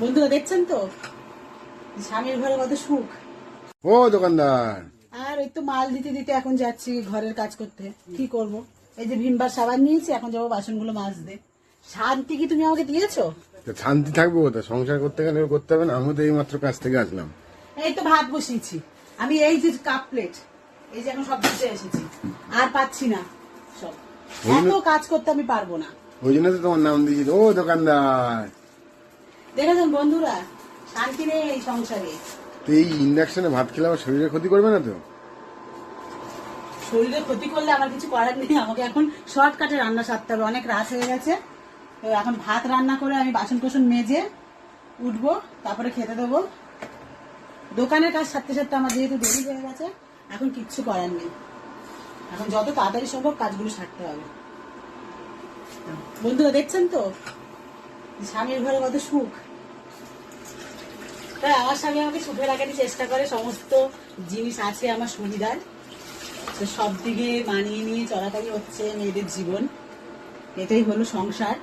বন্ধুরা দেখছেন তো স্বামীর ঘরে কত সুখ। ও দোকানদার, আর ওই তো মাল দিতে দিতে এখন যাচ্ছি ঘরের কাজ করতে। কি করব, এই যে ভিমবার সাবান নিয়েছি, এখন যাবো বাসনগুলো মাজতে। শান্তি কি তুমি আমাকে দিয়েছো? তো শান্তি থাকবো কোথায়? সংসার করতে গেলে করতে হবে না? আমি তো এই মাত্র কাজ থেকে আসলাম। এই তো ভাত বসিয়েছি আমি, এই যে কাপ প্লেট, এই যে এখন সব দিতে এসেছি, আর পাচ্ছি না সব। এত কাজ করতে আমি পারবো না। ওই জন্য তো তোমার নাম দিয়েছি। ও দোকানদার, দেখেছেন বন্ধুরা, শান্তি নেই এই সংসারে। তো এই ইন্ডাকশনে ভাত খেলে আমার শরীরে ক্ষতি করবে না তো? শরীরে ক্ষতি করলে আমার কিছু করার নেই, আমাকে এখন শর্টকাটে রান্না সারতে হবে। অনেক রাত হয়ে গেছে, তো এখন ভাত রান্না করে আমি বাসন কোসন মেজে উঠবো, তারপরে খেতে দেবো। দোকানের কাজ সারতে সারতে আমার যেহেতু দেরি হয়ে গেছে, এখন কিচ্ছু করার নেই। এখন যত তাড়াতাড়ি সম্ভব কাজগুলো সারতে হবে। বন্ধুরা দেখছেন তো স্বামীর ঘরে কত সুখ। তাই আমার স্বামী আমাকে সুখে রাখারই চেষ্টা করে, সমস্ত জিনিস আছে আমার সুবিধার, তো সব দিকে মানিয়ে নিয়ে চলাকালি হচ্ছে মেয়েদের জীবন। এটাই হলো সংসার।